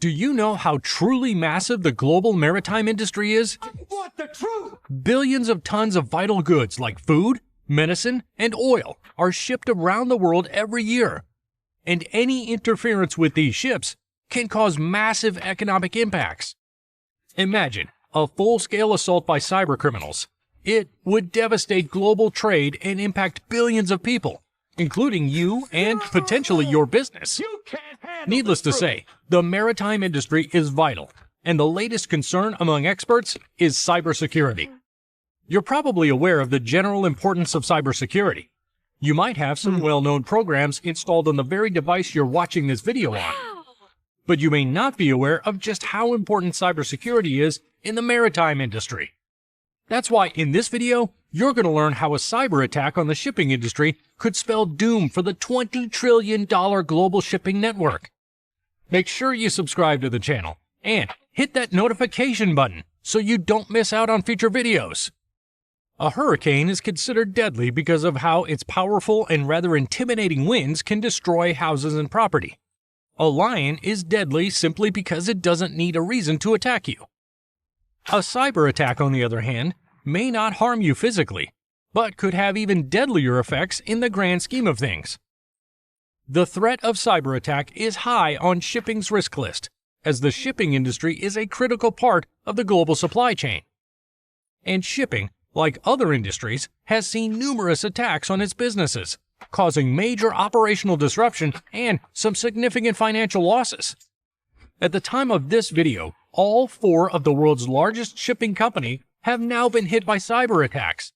Do you know how truly massive the global maritime industry is? I want the truth! Billions of tons of vital goods like food, medicine, and oil are shipped around the world every year. And any interference with these ships can cause massive economic impacts. Imagine a full-scale assault by cybercriminals. It would devastate global trade and impact billions of people, including you and potentially your business. You can't handle Needless the to truth. say, the maritime industry is vital, and the latest concern among experts is cybersecurity. You're probably aware of the general importance of cybersecurity. You might have some well-known programs installed on the very device you're watching this video on. But you may not be aware of just how important cybersecurity is in the maritime industry. That's why in this video, you're going to learn how a cyber attack on the shipping industry could spell doom for the $20 trillion global shipping network. Make sure you subscribe to the channel and hit that notification button so you don't miss out on future videos. A hurricane is considered deadly because of how its powerful and rather intimidating winds can destroy houses and property. A lion is deadly simply because it doesn't need a reason to attack you. A cyber attack, on the other hand, may not harm you physically, but could have even deadlier effects in the grand scheme of things. The threat of cyber attack is high on shipping's risk list, as the shipping industry is a critical part of the global supply chain. And shipping, like other industries, has seen numerous attacks on its businesses, causing major operational disruption and some significant financial losses. At the time of this video, all 4 of the world's largest shipping companies have now been hit by cyber attacks.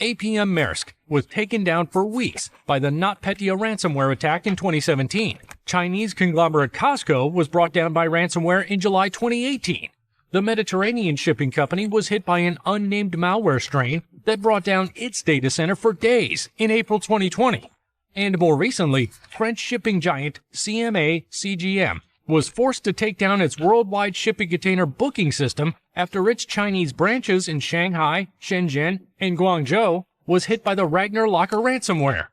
APM Maersk was taken down for weeks by the NotPetya ransomware attack in 2017. Chinese conglomerate Costco was brought down by ransomware in July 2018. The Mediterranean shipping company was hit by an unnamed malware strain that brought down its data center for days in April 2020. And more recently, French shipping giant CMA CGM was forced to take down its worldwide shipping container booking system after its Chinese branches in Shanghai, Shenzhen, and Guangzhou was hit by the Ragnar Locker ransomware.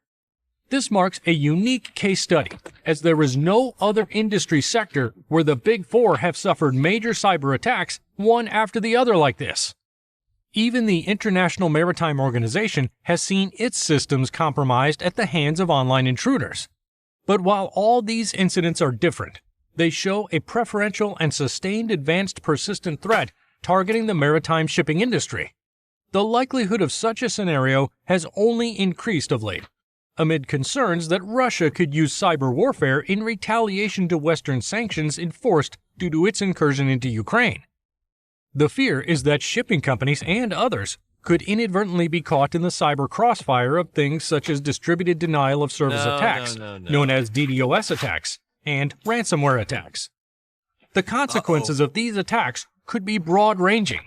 This marks a unique case study, as there is no other industry sector where the Big Four have suffered major cyber attacks one after the other like this. Even the International Maritime Organization has seen its systems compromised at the hands of online intruders. But while all these incidents are different, they show a preferential and sustained advanced persistent threat targeting the maritime shipping industry. The likelihood of such a scenario has only increased of late, amid concerns that Russia could use cyber warfare in retaliation to Western sanctions enforced due to its incursion into Ukraine. The fear is that shipping companies and others could inadvertently be caught in the cyber crossfire of things such as distributed denial of service attacks, known as DDoS attacks, and ransomware attacks. The consequences of these attacks could be broad-ranging.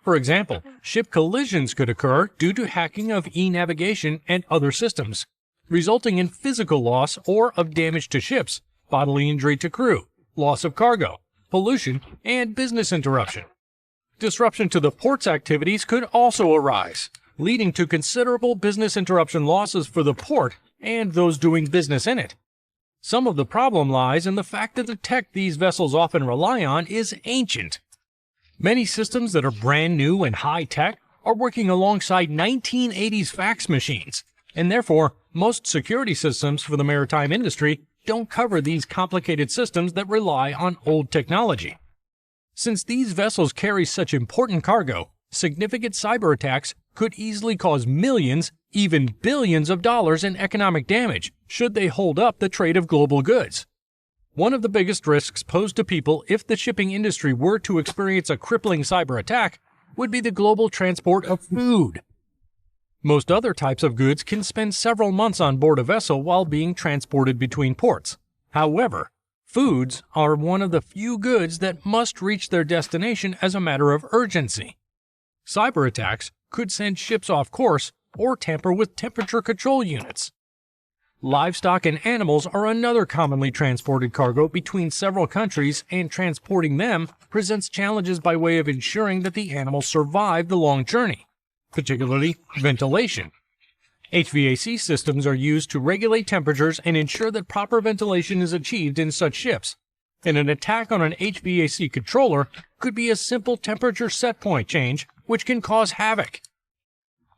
For example, ship collisions could occur due to hacking of e-navigation and other systems, resulting in physical loss or of damage to ships, bodily injury to crew, loss of cargo, pollution, and business interruption. Disruption to the port's activities could also arise, leading to considerable business interruption losses for the port and those doing business in it. Some of the problem lies in the fact that the tech these vessels often rely on is ancient. Many systems that are brand new and high-tech are working alongside 1980s fax machines, and therefore most security systems for the maritime industry don't cover these complicated systems that rely on old technology. Since these vessels carry such important cargo, significant cyber attacks could easily cause millions, even billions of dollars in economic damage should they hold up the trade of global goods. One of the biggest risks posed to people if the shipping industry were to experience a crippling cyber attack would be the global transport of food. Most other types of goods can spend several months on board a vessel while being transported between ports. However, foods are one of the few goods that must reach their destination as a matter of urgency. Cyber attacks could send ships off course or tamper with temperature control units. Livestock and animals are another commonly transported cargo between several countries, and transporting them presents challenges by way of ensuring that the animals survive the long journey, particularly ventilation. HVAC systems are used to regulate temperatures and ensure that proper ventilation is achieved in such ships, And an attack on an HVAC controller could be a simple temperature set point change, which can cause havoc.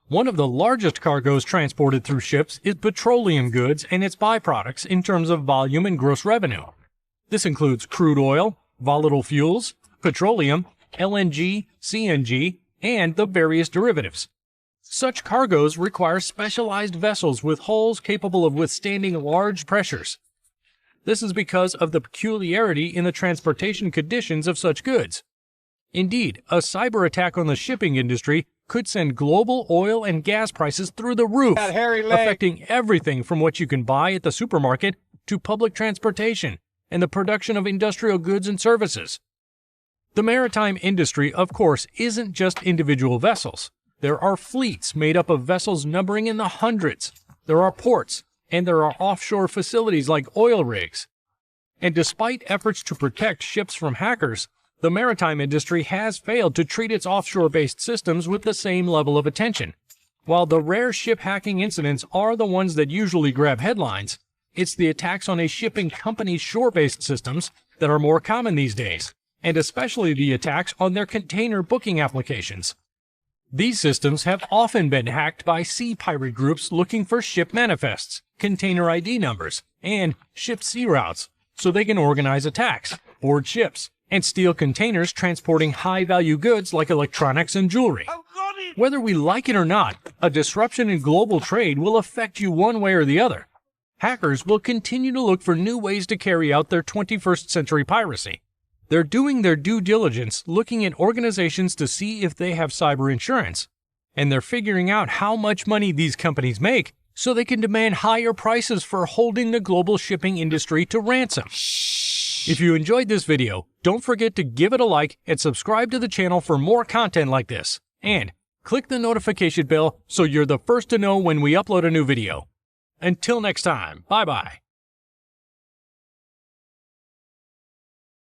One of the largest cargoes transported through ships is petroleum goods and its byproducts in terms of volume and gross revenue. This includes crude oil, volatile fuels, petroleum, LNG, CNG, and the various derivatives. Such cargoes require specialized vessels with hulls capable of withstanding large pressures. This is because of the peculiarity in the transportation conditions of such goods. Indeed, a cyber attack on the shipping industry could send global oil and gas prices through the roof, affecting everything from what you can buy at the supermarket to public transportation and the production of industrial goods and services. The maritime industry, of course, isn't just individual vessels. There are fleets made up of vessels numbering in the hundreds. There are ports, and there are offshore facilities like oil rigs. And despite efforts to protect ships from hackers, the maritime industry has failed to treat its offshore-based systems with the same level of attention. While the rare ship hacking incidents are the ones that usually grab headlines, it's the attacks on a shipping company's shore-based systems that are more common these days, and especially the attacks on their container booking applications. These systems have often been hacked by sea pirate groups looking for ship manifests, container ID numbers, and ship sea routes, so they can organize attacks, board ships, and steal containers transporting high-value goods like electronics and jewelry. Whether we like it or not, a disruption in global trade will affect you one way or the other. Hackers will continue to look for new ways to carry out their 21st century piracy. They're doing their due diligence looking at organizations to see if they have cyber insurance, and they're figuring out how much money these companies make so they can demand higher prices for holding the global shipping industry to ransom. If you enjoyed this video, don't forget to give it a like and subscribe to the channel for more content like this. And click the notification bell so you're the first to know when we upload a new video. Until next time, bye-bye.